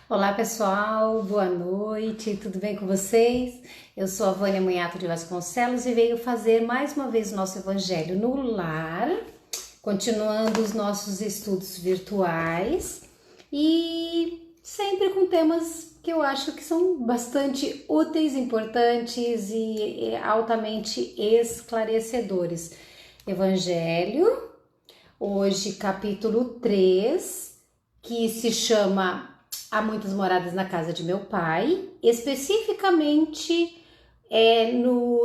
Olá pessoal, boa noite, tudo bem com vocês? Eu sou a Vânia Munhato de Vasconcelos e venho fazer mais uma vez o nosso Evangelho no Lar, continuando os nossos estudos virtuais e sempre com temas que eu acho que são bastante úteis, importantes e altamente esclarecedores. Evangelho, hoje capítulo 3, que se chama Há Muitas Moradas na Casa de Meu Pai, especificamente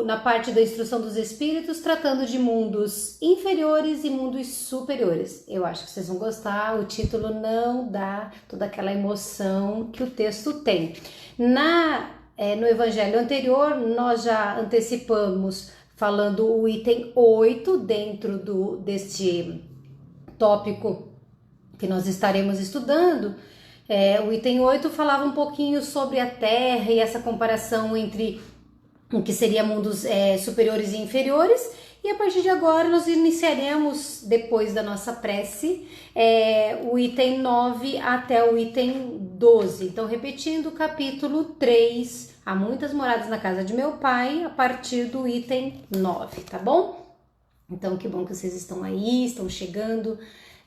na parte da instrução dos espíritos, tratando de mundos inferiores e mundos superiores. Eu acho que vocês vão gostar, o título não dá toda aquela emoção que o texto tem. No evangelho anterior, nós já antecipamos falando o item 8 dentro deste tópico que nós estaremos estudando. O item 8 falava um pouquinho sobre a Terra e essa comparação entre o que seria mundos superiores e inferiores. E a partir de agora nós iniciaremos, depois da nossa prece, o item 9 até o item 12. Então, repetindo, o capítulo 3, Há Muitas Moradas na Casa de Meu Pai, a partir do item 9, tá bom? Então, que bom que vocês estão aí, estão chegando.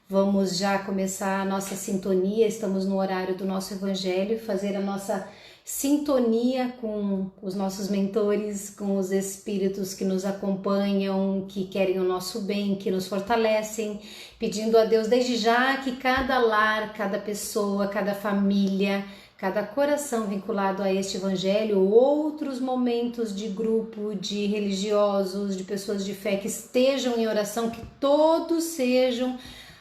Vamos já começar a nossa sintonia, estamos no horário do nosso evangelho, fazer a nossa sintonia com os nossos mentores, com os espíritos que nos acompanham, que querem o nosso bem, que nos fortalecem, pedindo a Deus desde já que cada lar, cada pessoa, cada família, cada coração vinculado a este evangelho, outros momentos de grupo, de religiosos, de pessoas de fé que estejam em oração, que todos sejam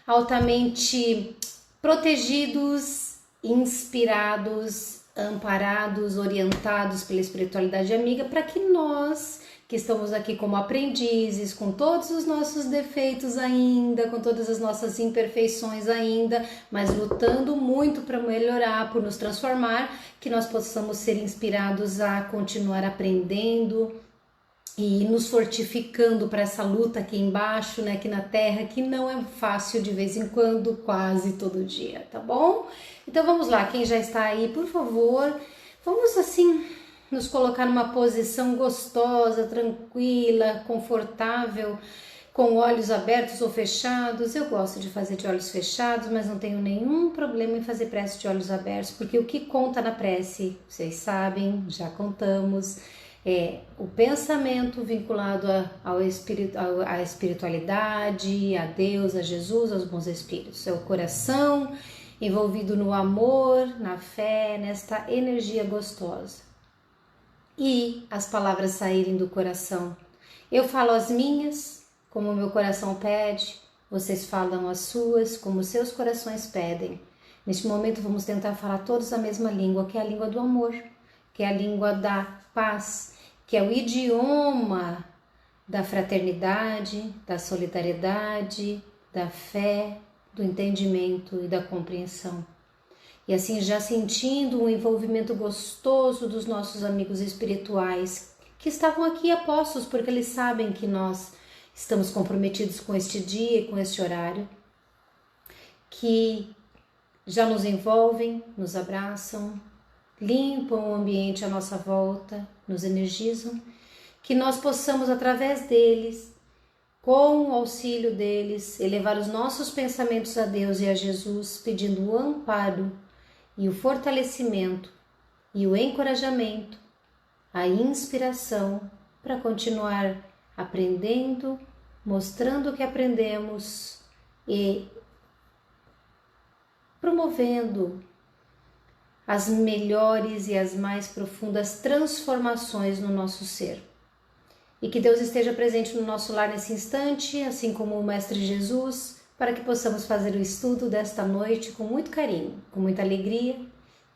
altamente protegidos, inspirados, amparados, orientados pela espiritualidade amiga, para que nós, que estamos aqui como aprendizes, com todos os nossos defeitos ainda, com todas as nossas imperfeições ainda, mas lutando muito para melhorar, por nos transformar, que nós possamos ser inspirados a continuar aprendendo e nos fortificando para essa luta aqui embaixo, né, aqui na Terra, que não é fácil de vez em quando, quase todo dia, tá bom? Então vamos lá, quem já está aí, por favor, vamos assim nos colocar numa posição gostosa, tranquila, confortável, com olhos abertos ou fechados. Eu gosto de fazer de olhos fechados, mas não tenho nenhum problema em fazer prece de olhos abertos, porque o que conta na prece, vocês sabem, já contamos, o pensamento vinculado à espiritualidade, a Deus, a Jesus, aos bons espíritos. É o coração envolvido no amor, na fé, nesta energia gostosa. E as palavras saírem do coração. Eu falo as minhas, como o meu coração pede, vocês falam as suas, como os seus corações pedem. Neste momento vamos tentar falar todos a mesma língua, que é a língua do amor, que é a língua da paz, que é o idioma da fraternidade, da solidariedade, da fé, do entendimento e da compreensão. E assim já sentindo um envolvimento gostoso dos nossos amigos espirituais, que estavam aqui apostos porque eles sabem que nós estamos comprometidos com este dia e com este horário, que já nos envolvem, nos abraçam, limpam o ambiente à nossa volta, nos energizam, que nós possamos, através deles, com o auxílio deles, elevar os nossos pensamentos a Deus e a Jesus, pedindo o amparo e o fortalecimento e o encorajamento, a inspiração para continuar aprendendo, mostrando o que aprendemos e promovendo as melhores e as mais profundas transformações no nosso ser. E que Deus esteja presente no nosso lar nesse instante, assim como o Mestre Jesus, para que possamos fazer o estudo desta noite com muito carinho, com muita alegria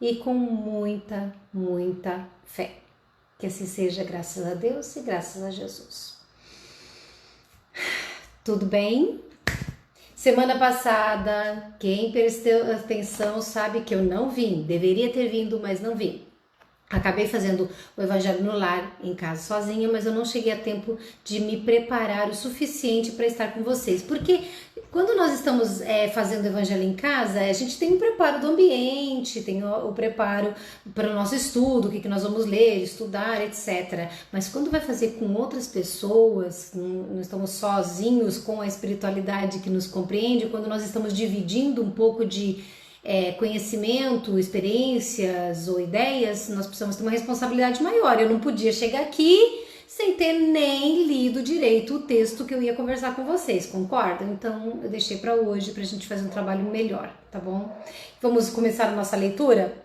e com muita, muita fé. Que assim seja, graças a Deus e graças a Jesus. Tudo bem? Semana passada, quem prestou atenção sabe que eu não vim. Deveria ter vindo, mas não vim. Acabei fazendo o Evangelho no Lar em casa sozinha, mas eu não cheguei a tempo de me preparar o suficiente para estar com vocês. Porque quando nós estamos fazendo o Evangelho em casa, a gente tem o preparo do ambiente, tem o preparo para o nosso estudo, o que nós vamos ler, estudar, etc. Mas quando vai fazer com outras pessoas, não estamos sozinhos com a espiritualidade que nos compreende, quando nós estamos dividindo um pouco de conhecimento, experiências ou ideias, nós precisamos ter uma responsabilidade maior. Eu não podia chegar aqui sem ter nem lido direito o texto que eu ia conversar com vocês, concordam? Então eu deixei para hoje para a gente fazer um trabalho melhor, tá bom? Vamos começar a nossa leitura?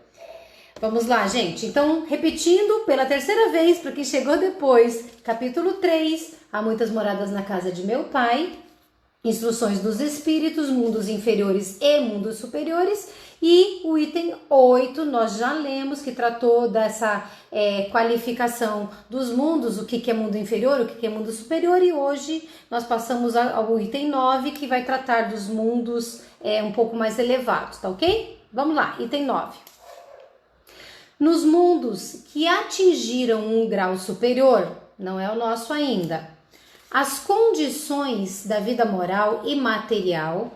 Vamos lá, gente. Então, repetindo pela terceira vez, para quem chegou depois, capítulo 3, há muitas moradas na casa de meu pai, instruções dos espíritos, mundos inferiores e mundos superiores, e o item 8 nós já lemos, que tratou dessa qualificação dos mundos, o que é mundo inferior, o que é mundo superior, e hoje nós passamos ao item 9, que vai tratar dos mundos um pouco mais elevados, tá ok? Vamos lá, item 9. Nos mundos que atingiram um grau superior, não é o nosso ainda, as condições da vida moral e material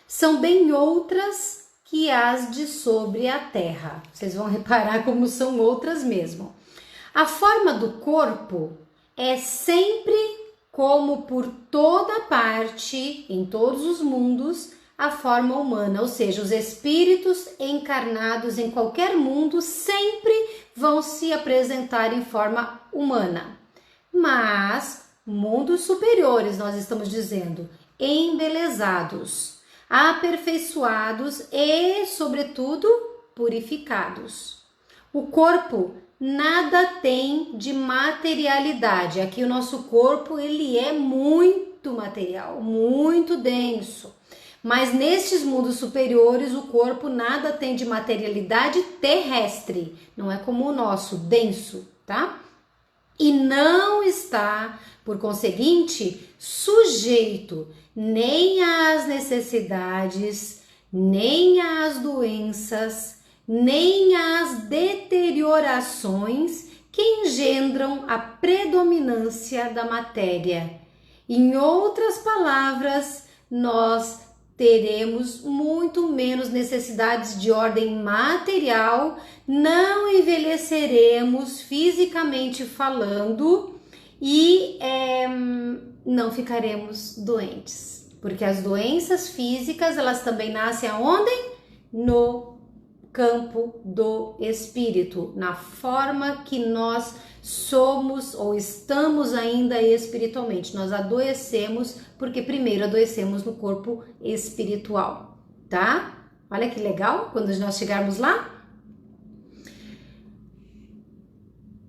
são bem outras que as de sobre a terra. Vocês vão reparar como são outras mesmo. A forma do corpo é sempre, como por toda parte, em todos os mundos, a forma humana, ou seja, os espíritos encarnados em qualquer mundo sempre vão se apresentar em forma humana. Mas mundos superiores, nós estamos dizendo, embelezados, aperfeiçoados e, sobretudo, purificados. O corpo nada tem de materialidade. Aqui o nosso corpo, ele é muito material, muito denso. Mas nestes mundos superiores, o corpo nada tem de materialidade terrestre. Não é como o nosso, denso, tá? E não está, por conseguinte, sujeito nem às necessidades, nem às doenças, nem às deteriorações que engendram a predominância da matéria. Em outras palavras, nós teremos muito menos necessidades de ordem material, não envelheceremos fisicamente falando e não ficaremos doentes, porque as doenças físicas, elas também nascem aonde? No campo do espírito, na forma que nós somos ou estamos ainda espiritualmente. Nós adoecemos porque primeiro adoecemos no corpo espiritual, tá? Olha que legal quando nós chegarmos lá.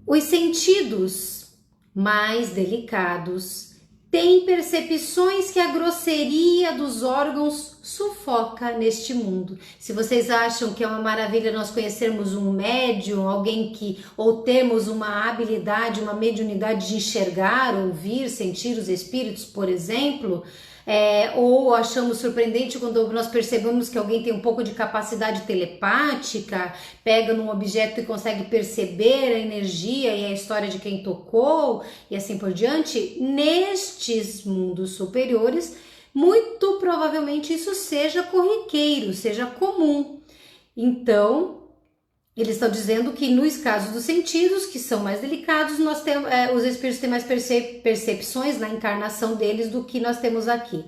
Os sentidos mais delicados têm percepções que a grosseria dos órgãos sufoca neste mundo. Se vocês acham que é uma maravilha nós conhecermos um médium, alguém que, ou temos uma habilidade, uma mediunidade de enxergar, ouvir, sentir os espíritos, por exemplo, ou achamos surpreendente quando nós percebemos que alguém tem um pouco de capacidade telepática, pega num objeto e consegue perceber a energia e a história de quem tocou e assim por diante, nestes mundos superiores, muito provavelmente isso seja corriqueiro, seja comum. Então, eles estão dizendo que nos casos dos sentidos, que são mais delicados, nós temos, os espíritos têm mais percepções na encarnação deles do que nós temos aqui.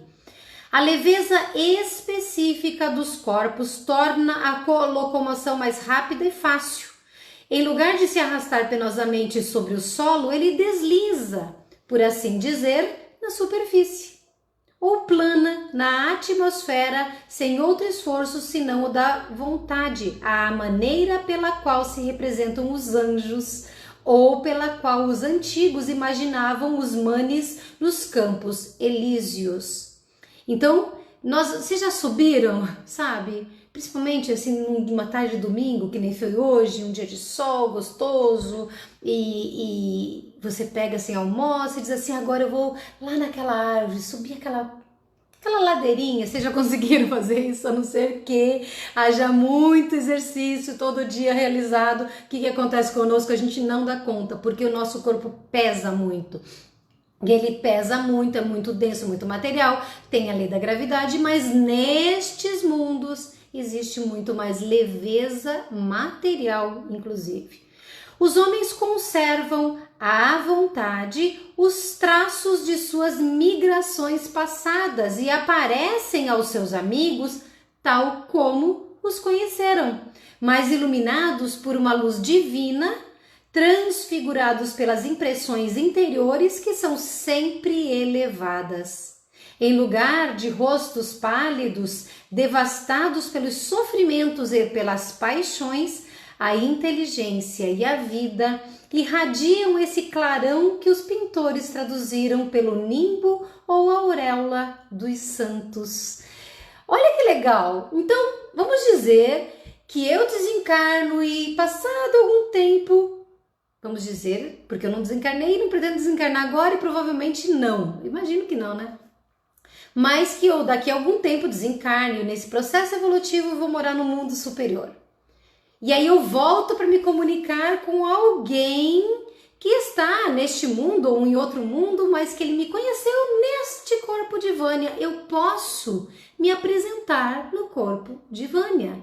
A leveza específica dos corpos torna a locomoção mais rápida e fácil. Em lugar de se arrastar penosamente sobre o solo, ele desliza, por assim dizer, na superfície, ou plana na atmosfera sem outro esforço senão o da vontade, a maneira pela qual se representam os anjos ou pela qual os antigos imaginavam os manes nos campos elíseos. Então, vocês já subiram, sabe? Principalmente assim, numa tarde de domingo, que nem foi hoje, um dia de sol gostoso, e você pega assim, almoça e diz assim, agora eu vou lá naquela árvore, subir aquela aquela ladeirinha, vocês já conseguiram fazer isso, a não ser que haja muito exercício todo dia realizado. O que acontece conosco? A gente não dá conta, porque o nosso corpo pesa muito. E ele pesa muito, é muito denso, muito material, tem a lei da gravidade, mas nestes mundos existe muito mais leveza material, inclusive. Os homens conservam à vontade os traços de suas migrações passadas e aparecem aos seus amigos tal como os conheceram, mas iluminados por uma luz divina, transfigurados pelas impressões interiores que são sempre elevadas. Em lugar de rostos pálidos, devastados pelos sofrimentos e pelas paixões, a inteligência e a vida irradiam esse clarão que os pintores traduziram pelo nimbo ou auréola dos santos. Olha que legal! Então, vamos dizer que eu desencarno e passado algum tempo, vamos dizer, porque eu não desencarnei e não pretendo desencarnar agora e provavelmente não, imagino que não, né? Mas que eu daqui a algum tempo desencarne, nesse processo evolutivo eu vou morar no mundo superior. E aí eu volto para me comunicar com alguém que está neste mundo ou em outro mundo, mas que ele me conheceu neste corpo de Vânia. Eu posso me apresentar no corpo de Vânia,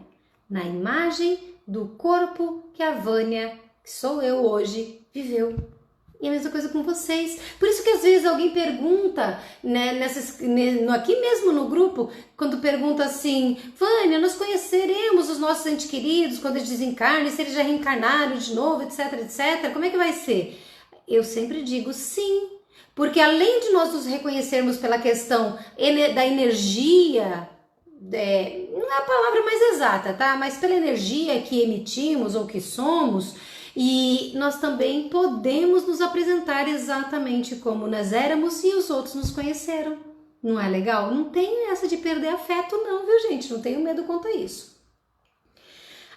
na imagem do corpo que a Vânia, que sou eu hoje, viveu. E a mesma coisa com vocês. Por isso que às vezes alguém pergunta, né, aqui mesmo no grupo, quando pergunta assim, Vânia, nós conheceremos os nossos entes queridos quando eles desencarnam, se eles já reencarnaram de novo, etc, etc, como é que vai ser? Eu sempre digo sim, porque além de nós nos reconhecermos pela questão da energia, não é a palavra mais exata, tá? Mas pela energia que emitimos ou que somos, e nós também podemos nos apresentar exatamente como nós éramos e os outros nos conheceram. Não é legal? Não tenho essa de perder afeto não, viu gente? Não tenho medo quanto a isso.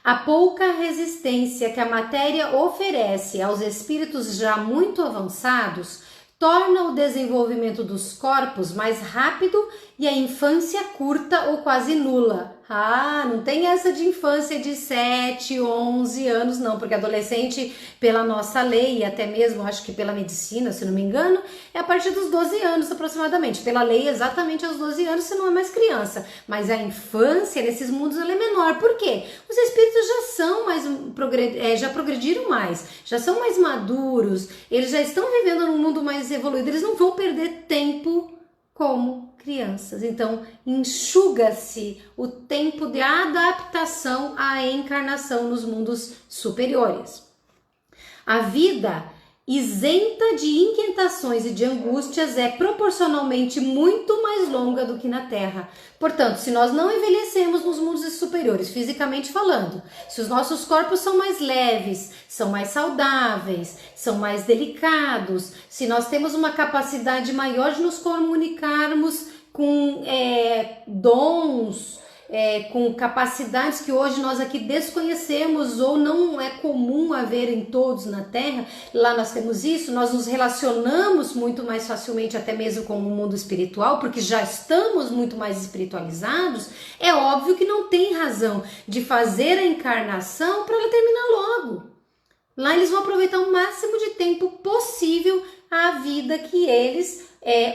A pouca resistência que a matéria oferece aos espíritos já muito avançados torna o desenvolvimento dos corpos mais rápido e a infância curta ou quase nula. Ah, não tem essa de infância de 7, 11 anos não, porque adolescente, pela nossa lei e até mesmo acho que pela medicina, se não me engano, é a partir dos 12 anos aproximadamente. Pela lei, exatamente aos 12 anos você não é mais criança, mas a infância nesses mundos ela é menor. Por quê? Os espíritos já são mais, já progrediram mais, já são mais maduros, eles já estão vivendo num mundo mais evoluído, eles não vão perder tempo como crianças. Então, enxuga-se o tempo de adaptação à encarnação nos mundos superiores. A vida isenta de inquietações e de angústias é proporcionalmente muito mais longa do que na Terra. Portanto, se nós não envelhecemos nos mundos superiores, fisicamente falando, se os nossos corpos são mais leves, são mais saudáveis, são mais delicados, se nós temos uma capacidade maior de nos comunicarmos com dons, com capacidades que hoje nós aqui desconhecemos ou não é comum haver em todos na Terra, lá nós temos isso, nós nos relacionamos muito mais facilmente até mesmo com o mundo espiritual, porque já estamos muito mais espiritualizados, é óbvio que não tem razão de fazer a encarnação para ela terminar logo. Lá eles vão aproveitar o máximo de tempo possível a vida que eles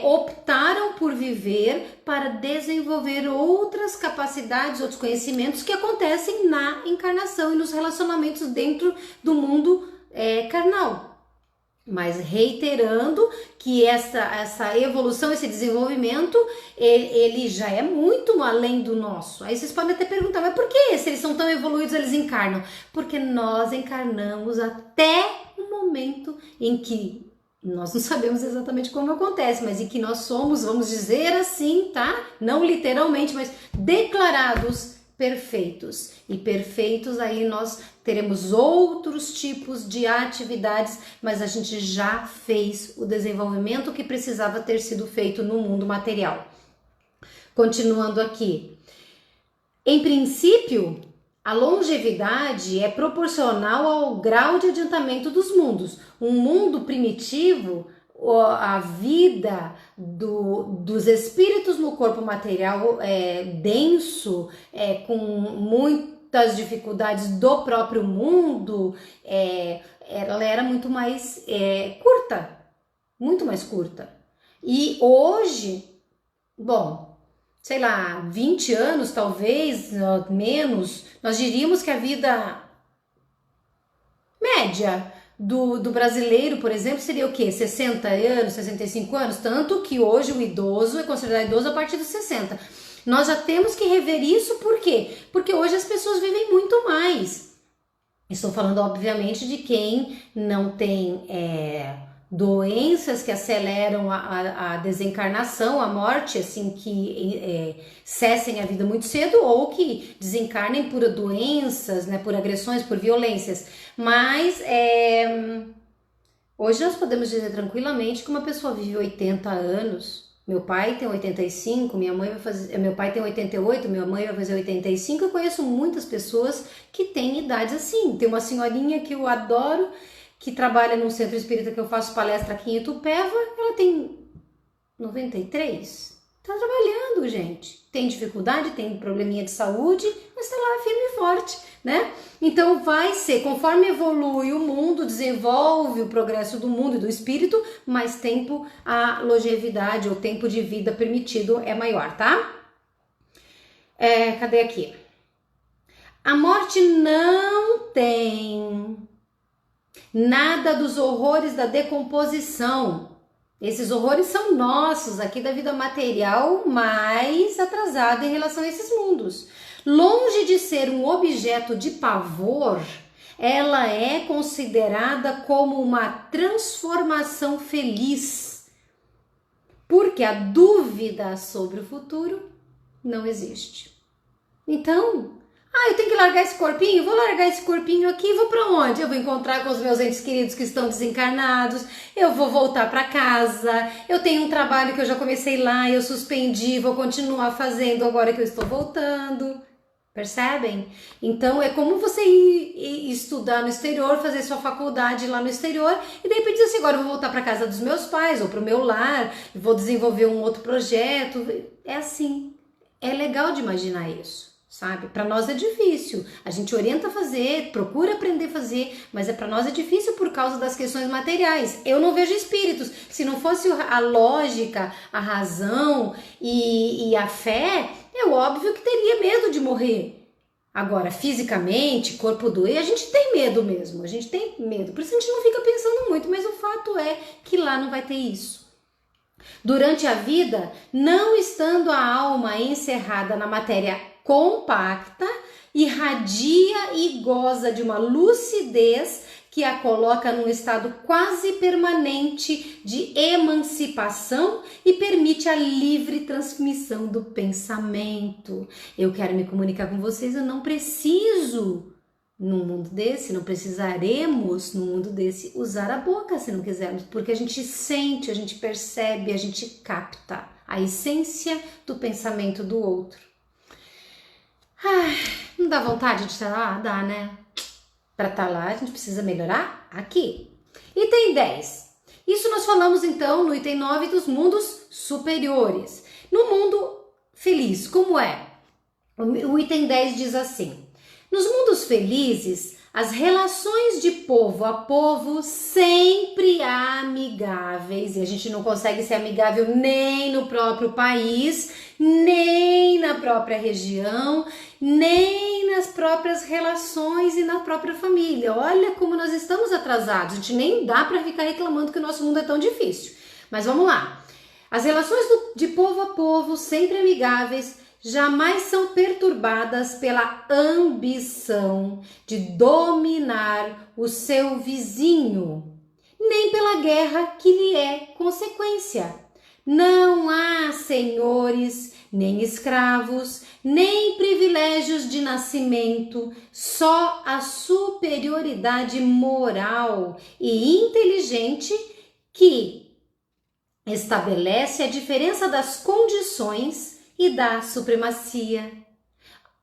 optaram por viver para desenvolver outras capacidades, outros conhecimentos que acontecem na encarnação e nos relacionamentos dentro do mundo carnal. Mas reiterando que essa evolução, esse desenvolvimento, ele já é muito além do nosso. Aí vocês podem até perguntar, mas por que se eles são tão evoluídos eles encarnam? Porque nós encarnamos até o momento em que nós não sabemos exatamente como acontece, mas em que nós somos, vamos dizer assim, tá? Não literalmente, mas declarados perfeitos. E perfeitos aí nós teremos outros tipos de atividades, mas a gente já fez o desenvolvimento que precisava ter sido feito no mundo material. Continuando aqui. Em princípio, a longevidade é proporcional ao grau de adiantamento dos mundos. Um mundo primitivo, a vida dos espíritos no corpo material denso, com muitas dificuldades do próprio mundo, ela era muito mais curta, muito mais curta. E hoje, bom, sei lá, 20 anos talvez, menos, nós diríamos que a vida média do brasileiro, por exemplo, seria o quê? 60 anos, 65 anos? Tanto que hoje o idoso é considerado idoso a partir dos 60. Nós já temos que rever isso, por quê? Porque hoje as pessoas vivem muito mais. Estou falando, obviamente, de quem não tem doenças que aceleram a desencarnação, a morte, assim, que cessem a vida muito cedo ou que desencarnem por doenças, né, por agressões, por violências. Mas hoje nós podemos dizer tranquilamente que uma pessoa vive 80 anos. Meu pai tem 85, meu pai tem 88, minha mãe vai fazer 85. Eu conheço muitas pessoas que têm idades assim. Tem uma senhorinha que eu adoro, que trabalha num centro espírita que eu faço palestra aqui em Itupeva. Ela tem 93. Tá trabalhando, gente. Tem dificuldade, tem probleminha de saúde, mas tá lá firme e forte, né? Então vai ser, conforme evolui o mundo, desenvolve o progresso do mundo e do espírito, mais tempo a longevidade, ou tempo de vida permitido é maior, tá? Cadê aqui? A morte não tem nada dos horrores da decomposição. Esses horrores são nossos, aqui da vida material, mais atrasada em relação a esses mundos. Longe de ser um objeto de pavor, ela é considerada como uma transformação feliz, porque a dúvida sobre o futuro não existe. Então, eu tenho que largar esse corpinho? Vou largar esse corpinho aqui e vou para onde? Eu vou encontrar com os meus entes queridos que estão desencarnados, eu vou voltar para casa, eu tenho um trabalho que eu já comecei lá, eu suspendi, vou continuar fazendo agora que eu estou voltando. Percebem? Então é como você ir estudar no exterior, fazer sua faculdade lá no exterior e de repente dizer assim, agora eu vou voltar para casa dos meus pais ou para o meu lar, vou desenvolver um outro projeto. É assim, é legal de imaginar isso. Sabe? Para nós é difícil, a gente orienta a fazer, procura aprender a fazer, mas para nós é difícil por causa das questões materiais. Eu não vejo espíritos, se não fosse a lógica, a razão e a fé, é óbvio que teria medo de morrer. Agora, fisicamente, corpo doer, a gente tem medo mesmo, a gente tem medo, por isso a gente não fica pensando muito, mas o fato é que lá não vai ter isso. Durante a vida, não estando a alma encerrada na matéria compacta, irradia e goza de uma lucidez que a coloca num estado quase permanente de emancipação e permite a livre transmissão do pensamento. Eu quero me comunicar com vocês, eu não preciso, num mundo desse, não precisaremos, num mundo desse, usar a boca se não quisermos, porque a gente sente, a gente percebe, a gente capta a essência do pensamento do outro. Não dá vontade de estar lá? Dá, né? Para estar lá, a gente precisa melhorar aqui. Item 10. Isso nós falamos então no item 9 dos mundos superiores. No mundo feliz, como é? O item 10 diz assim: nos mundos felizes, as relações de povo a povo sempre amigáveis, e a gente não consegue ser amigável nem no próprio país, nem na própria região, nem nas próprias relações e na própria família. Olha como nós estamos atrasados, a gente nem dá para ficar reclamando que o nosso mundo é tão difícil. Mas vamos lá. As relações de povo a povo, sempre amigáveis, jamais são perturbadas pela ambição de dominar o seu vizinho, nem pela guerra que lhe é consequência. Não há senhores, nem escravos, nem privilégios de nascimento, só a superioridade moral e inteligente que estabelece a diferença das condições e da supremacia.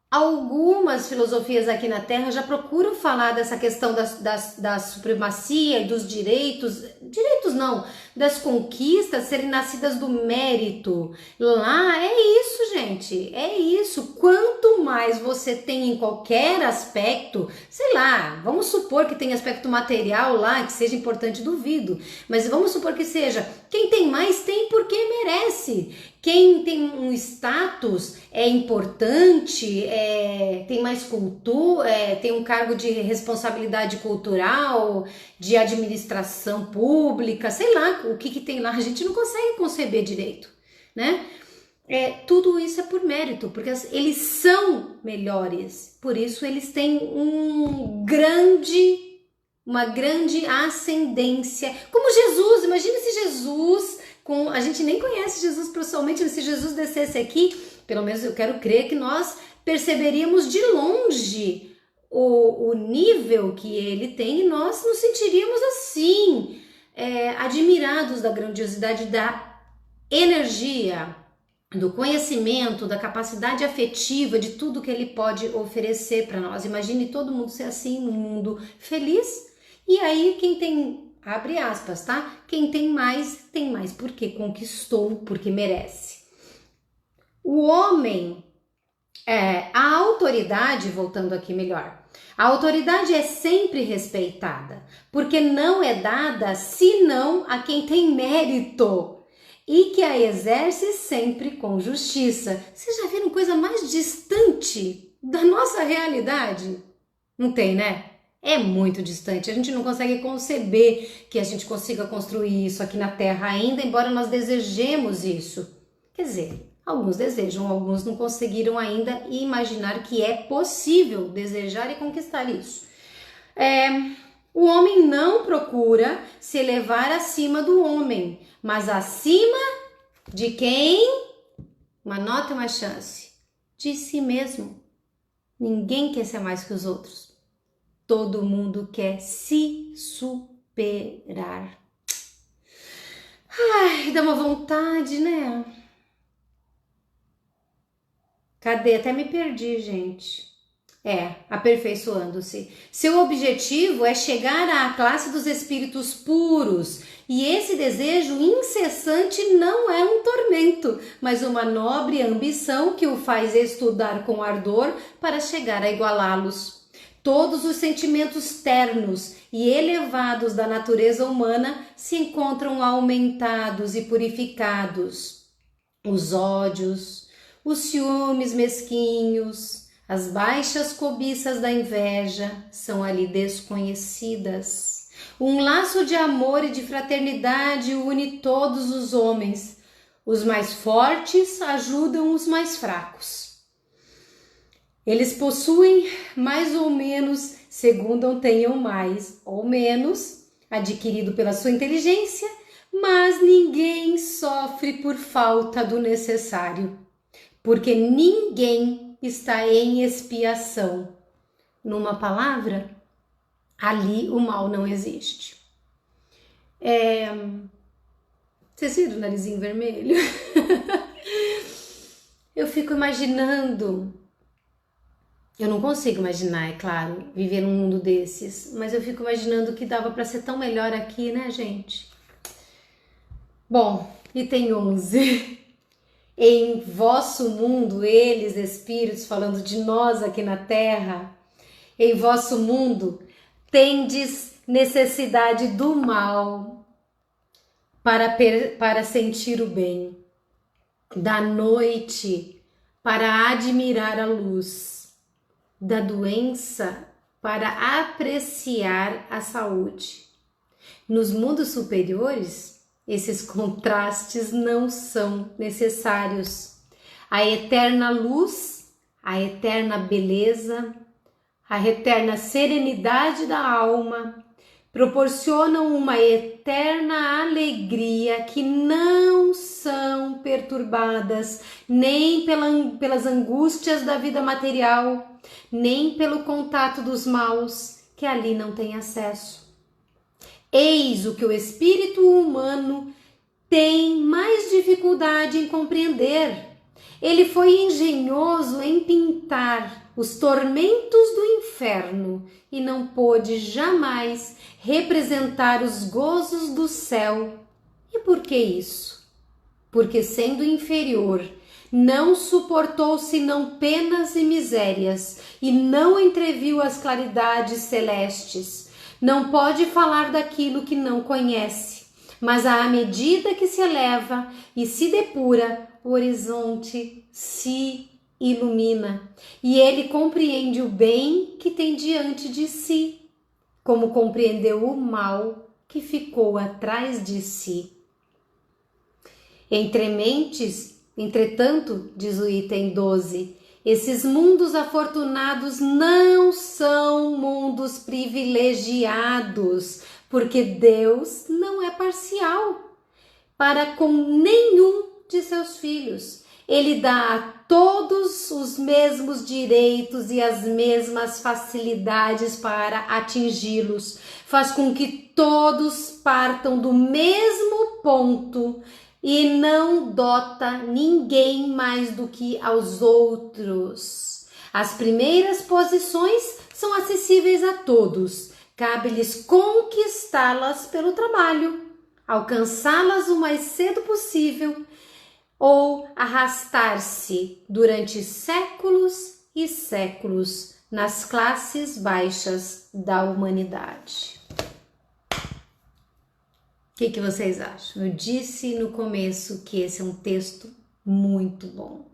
Algumas filosofias aqui na Terra já procuram falar dessa questão da supremacia e dos direitos não, das conquistas serem nascidas do mérito. Lá é isso, gente, é isso. Quanto mais você tem em qualquer aspecto, sei lá, vamos supor que tem aspecto material lá, que seja importante, duvido, mas vamos supor que seja, quem tem mais tem porque merece. Quem tem um status é importante, tem mais cultura, tem um cargo de responsabilidade cultural, de administração pública, sei lá o que tem lá, a gente não consegue conceber direito, né? Tudo isso é por mérito, porque eles são melhores, por isso eles têm uma grande ascendência, como Jesus. Imagina se Jesus, a gente nem conhece Jesus pessoalmente, mas se Jesus descesse aqui, pelo menos eu quero crer que nós perceberíamos de longe o nível que ele tem e nós nos sentiríamos assim, admirados da grandiosidade da energia, do conhecimento, da capacidade afetiva, de tudo que ele pode oferecer para nós. Imagine todo mundo ser assim, num mundo feliz. E aí quem tem, abre aspas, tá? Quem tem mais porque conquistou, porque merece. O homem, a autoridade, voltando aqui melhor, a autoridade é sempre respeitada, porque não é dada senão a quem tem mérito e que a exerce sempre com justiça. Vocês já viram coisa mais distante da nossa realidade? Não tem, né? É muito distante, a gente não consegue conceber que a gente consiga construir isso aqui na Terra ainda, embora nós desejemos isso. Quer dizer, alguns desejam, alguns não conseguiram ainda imaginar que é possível desejar e conquistar isso. O homem não procura se elevar acima do homem, mas acima de quem? Uma nota e uma chance. De si mesmo. Ninguém quer ser mais que os outros. Todo mundo quer se superar. Ai, dá uma vontade, né? Cadê? Até me perdi, gente. Aperfeiçoando-se. Seu objetivo é chegar à classe dos espíritos puros. E esse desejo incessante não é um tormento, mas uma nobre ambição que o faz estudar com ardor para chegar a igualá-los. Todos os sentimentos ternos e elevados da natureza humana se encontram aumentados e purificados. Os ódios, os ciúmes mesquinhos, as baixas cobiças da inveja são ali desconhecidas. Um laço de amor e de fraternidade une todos os homens. Os mais fortes ajudam os mais fracos. Eles possuem mais ou menos, segundo tenham mais ou menos, adquirido pela sua inteligência, mas ninguém sofre por falta do necessário, porque ninguém está em expiação. Numa palavra, ali o mal não existe. Vocês viram o narizinho vermelho? Eu fico imaginando. Eu não consigo imaginar, é claro, viver num mundo desses, mas eu fico imaginando que dava para ser tão melhor aqui, né, gente? Bom, item 11. Em vosso mundo, eles, espíritos, falando de nós aqui na Terra, em vosso mundo, tendes necessidade do mal para sentir o bem, da noite para admirar a luz, da doença para apreciar a saúde. Nos mundos superiores, esses contrastes não são necessários. A eterna luz, a eterna beleza, a eterna serenidade da alma proporcionam uma eterna alegria que não são perturbadas nem pelas angústias da vida material, nem pelo contato dos maus que ali não tem acesso. Eis o que o espírito humano tem mais dificuldade em compreender. Ele foi engenhoso em pintar os tormentos do inferno e não pôde jamais representar os gozos do céu E por que isso? Porque sendo inferior, não suportou senão penas e misérias, e não entreviu as claridades celestes. Não pode falar daquilo que não conhece, mas à medida que se eleva e se depura, o horizonte se ilumina, e ele compreende o bem que tem diante de si, como compreendeu o mal que ficou atrás de si. Entretanto, diz o item 12, esses mundos afortunados não são mundos privilegiados, porque Deus não é parcial para com nenhum de seus filhos. Ele dá a todos os mesmos direitos e as mesmas facilidades para atingi-los. Faz com que todos partam do mesmo ponto e não dota ninguém mais do que aos outros. As primeiras posições são acessíveis a todos. Cabe-lhes conquistá-las pelo trabalho, alcançá-las o mais cedo possível, ou arrastar-se durante séculos e séculos nas classes baixas da humanidade. O que vocês acham? Eu disse no começo que esse é um texto muito bom.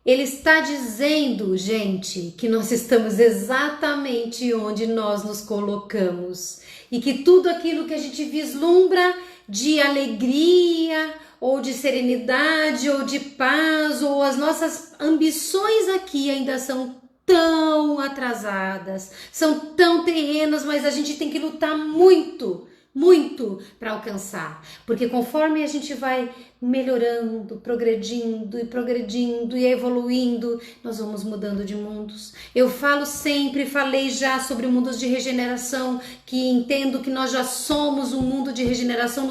Ele está dizendo, gente, que nós estamos exatamente onde nós nos colocamos e que tudo aquilo que a gente vislumbra de alegria, ou de serenidade, ou de paz, ou as nossas ambições aqui ainda são tão atrasadas, são tão terrenas, mas a gente tem que lutar muito para alcançar, porque conforme a gente vai melhorando, progredindo e evoluindo, nós vamos mudando de mundos. Eu falei já sobre mundos de regeneração, que entendo que nós já somos um mundo de regeneração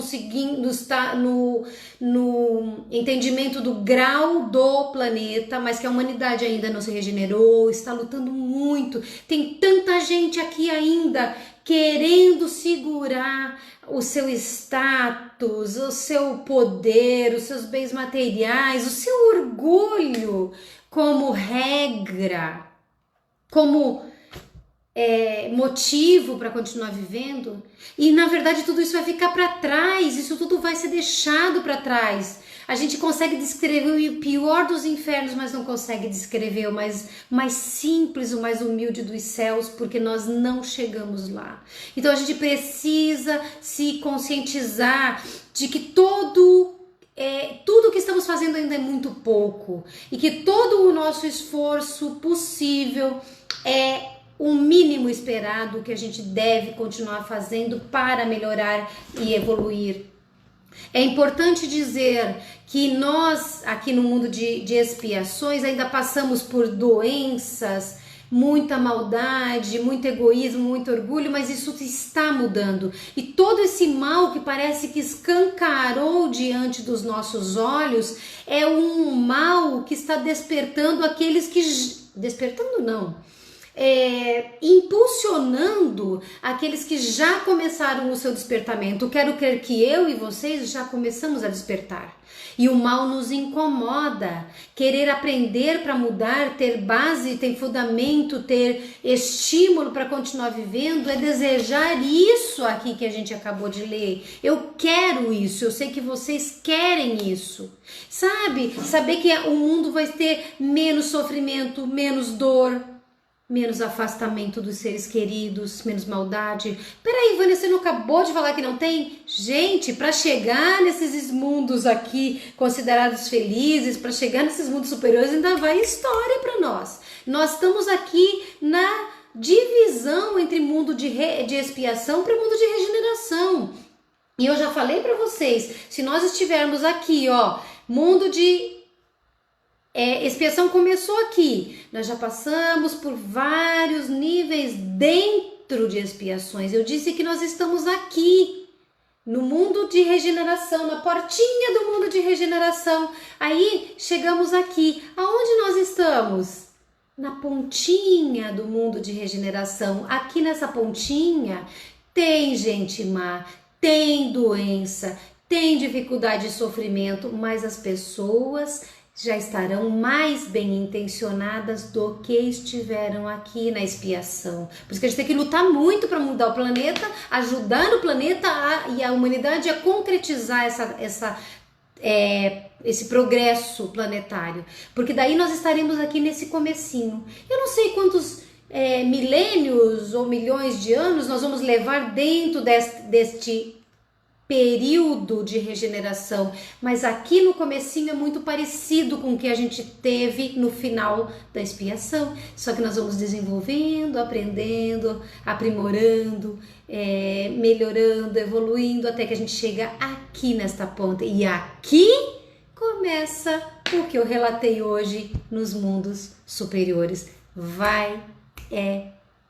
no entendimento do grau do planeta, mas que a humanidade ainda não se regenerou, está lutando muito. Tem tanta gente aqui ainda querendo segurar o seu status, o seu poder, os seus bens materiais, o seu orgulho como regra, como motivo para continuar vivendo. E na verdade tudo isso vai ficar para trás, isso tudo vai ser deixado para trás. A gente consegue descrever o pior dos infernos, mas não consegue descrever o mais simples, o mais humilde dos céus, porque nós não chegamos lá. Então a gente precisa se conscientizar de que tudo que estamos fazendo ainda é muito pouco e que todo o nosso esforço possível é o mínimo esperado que a gente deve continuar fazendo para melhorar e evoluir. É importante dizer que nós, aqui no mundo de expiações, ainda passamos por doenças, muita maldade, muito egoísmo, muito orgulho, mas isso está mudando. E todo esse mal que parece que escancarou diante dos nossos olhos é um mal que está despertando aqueles que... Despertando não... impulsionando aqueles que já começaram o seu despertamento. Quero crer que eu e vocês já começamos a despertar. E o mal nos incomoda. Querer aprender para mudar, ter base, ter fundamento, ter estímulo para continuar vivendo, é desejar isso aqui que a gente acabou de ler. Eu quero isso, eu sei que vocês querem isso. Saber que o mundo vai ter menos sofrimento, menos dor, menos afastamento dos seres queridos, menos maldade. Peraí, Vânia, você não acabou de falar que não tem? Gente, para chegar nesses mundos aqui considerados felizes, para chegar nesses mundos superiores, ainda vai história para nós. Nós estamos aqui na divisão entre mundo de expiação para mundo de regeneração. E eu já falei para vocês, se nós estivermos aqui, mundo de expiação começou aqui, nós já passamos por vários níveis dentro de expiações. Eu disse que nós estamos aqui, no mundo de regeneração, na portinha do mundo de regeneração. Aí chegamos aqui, aonde nós estamos? Na pontinha do mundo de regeneração. Aqui nessa pontinha tem gente má, tem doença, tem dificuldade e sofrimento, mas as pessoas já estarão mais bem intencionadas do que estiveram aqui na expiação. Por isso que a gente tem que lutar muito para mudar o planeta, ajudar o planeta e a humanidade a concretizar esse progresso planetário. Porque daí nós estaremos aqui nesse comecinho. Eu não sei quantos milênios ou milhões de anos nós vamos levar dentro deste período de regeneração, mas aqui no comecinho é muito parecido com o que a gente teve no final da expiação, só que nós vamos desenvolvendo, aprendendo, aprimorando, melhorando, evoluindo, até que a gente chega aqui nesta ponta, e aqui começa o que eu relatei hoje nos mundos superiores.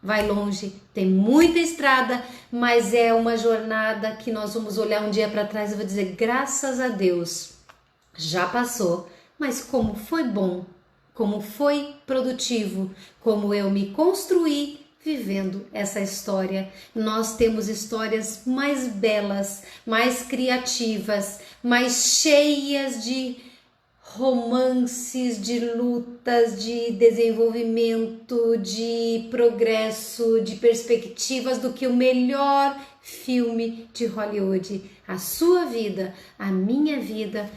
Vai longe, tem muita estrada, mas é uma jornada que nós vamos olhar um dia para trás e vou dizer, graças a Deus, já passou, mas como foi bom, como foi produtivo, como eu me construí vivendo essa história. Nós temos histórias mais belas, mais criativas, mais cheias de romances, de lutas, de desenvolvimento, de progresso, de perspectivas do que o melhor filme de Hollywood. A sua vida, a minha vida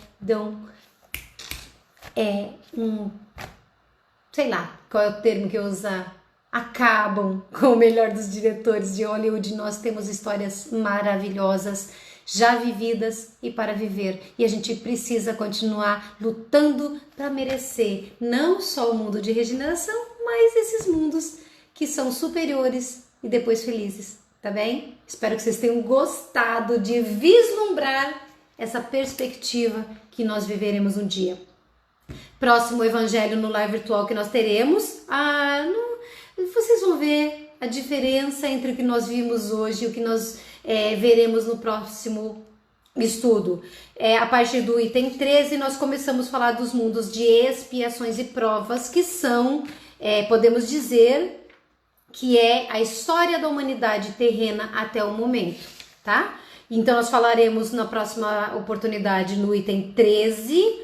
sei lá qual é o termo que eu usar, acabam com o melhor dos diretores de Hollywood. Nós temos histórias maravilhosas, já vividas e para viver, e a gente precisa continuar lutando para merecer não só o mundo de regeneração, mas esses mundos que são superiores e depois felizes, tá bem? Espero que vocês tenham gostado de vislumbrar essa perspectiva que nós viveremos um dia. Próximo evangelho no live virtual que nós teremos, vocês vão ver a diferença entre o que nós vimos hoje e o que nós veremos no próximo estudo. A partir do item 13, nós começamos a falar dos mundos de expiações e provas, que são, podemos dizer, que é a história da humanidade terrena até o momento, tá? Então, nós falaremos na próxima oportunidade no item 13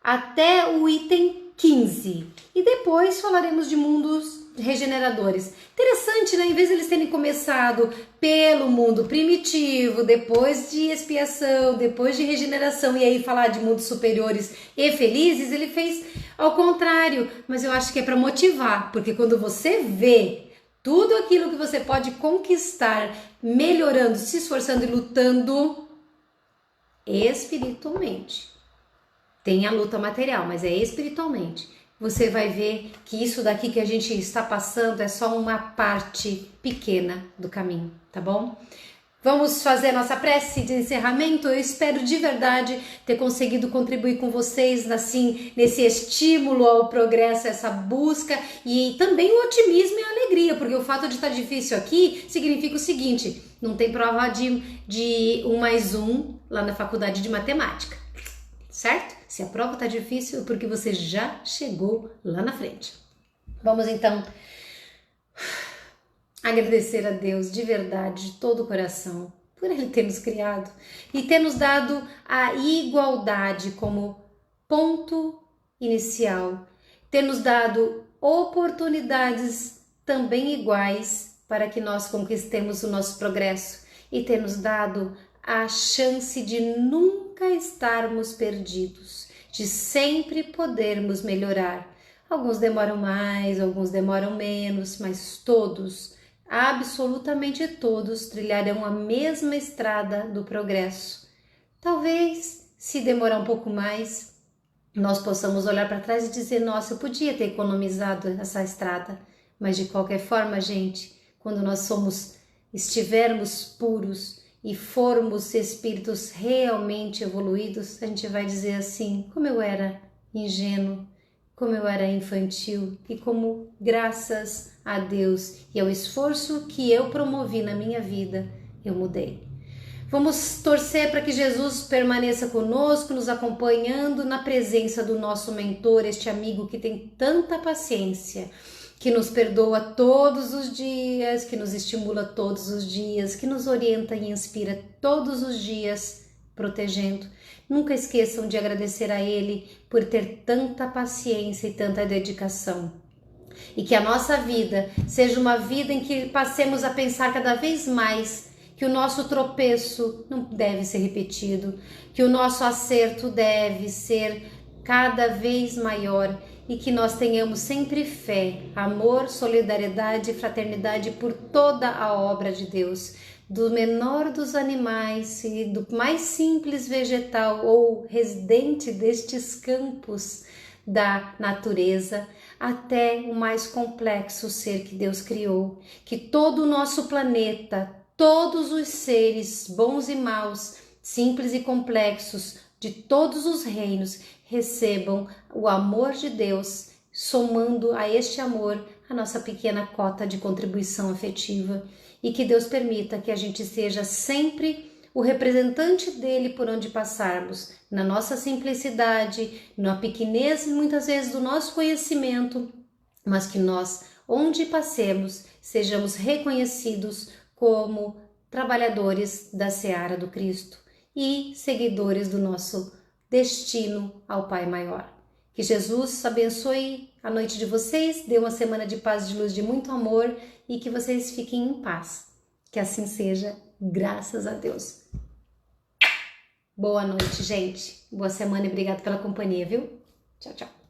até o item 15. E depois falaremos de mundos regeneradores. Interessante, né? Em vez de eles terem começado pelo mundo primitivo, depois de expiação, depois de regeneração, e aí falar de mundos superiores e felizes, ele fez ao contrário. Mas eu acho que é para motivar, porque quando você vê tudo aquilo que você pode conquistar, melhorando, se esforçando e lutando espiritualmente. Tem a luta material, mas é espiritualmente. Você vai ver que isso daqui que a gente está passando é só uma parte pequena do caminho, tá bom? Vamos fazer a nossa prece de encerramento. Eu espero de verdade ter conseguido contribuir com vocês assim, nesse estímulo ao progresso, essa busca e também o otimismo e a alegria, porque o fato de estar difícil aqui significa o seguinte, não tem prova de 1 mais 1 lá na faculdade de matemática, certo? Se a prova tá difícil é porque você já chegou lá na frente. Vamos então agradecer a Deus de verdade, de todo o coração, por Ele ter nos criado e ter nos dado a igualdade como ponto inicial, ter nos dado oportunidades também iguais para que nós conquistemos o nosso progresso e ter nos dado a chance de nunca estarmos perdidos, de sempre podermos melhorar. Alguns demoram mais, alguns demoram menos, mas todos, absolutamente todos, trilharão a mesma estrada do progresso. Talvez, se demorar um pouco mais, nós possamos olhar para trás e dizer, nossa, eu podia ter economizado essa estrada, mas de qualquer forma, gente, quando nós estivermos puros, e formos espíritos realmente evoluídos, a gente vai dizer assim, como eu era ingênuo, como eu era infantil e como, graças a Deus e ao esforço que eu promovi na minha vida, eu mudei. Vamos torcer para que Jesus permaneça conosco, nos acompanhando na presença do nosso mentor, este amigo que tem tanta paciência, que nos perdoa todos os dias, que nos estimula todos os dias, que nos orienta e inspira todos os dias protegendo. Nunca esqueçam de agradecer a Ele por ter tanta paciência e tanta dedicação. E que a nossa vida seja uma vida em que passemos a pensar cada vez mais que o nosso tropeço não deve ser repetido, que o nosso acerto deve ser cada vez maior e que nós tenhamos sempre fé, amor, solidariedade e fraternidade por toda a obra de Deus, do menor dos animais e do mais simples vegetal ou residente destes campos da natureza, até o mais complexo ser que Deus criou, que todo o nosso planeta, todos os seres bons e maus, simples e complexos, de todos os reinos, recebam o amor de Deus, somando a este amor a nossa pequena cota de contribuição afetiva, e que Deus permita que a gente seja sempre o representante dele por onde passarmos, na nossa simplicidade, na pequenez muitas vezes do nosso conhecimento, mas que nós, onde passemos, sejamos reconhecidos como trabalhadores da seara do Cristo e seguidores do nosso destino ao Pai Maior. Que Jesus abençoe a noite de vocês, dê uma semana de paz, de luz, de muito amor e que vocês fiquem em paz. Que assim seja, graças a Deus. Boa noite, gente. Boa semana e obrigado pela companhia, viu? Tchau, tchau.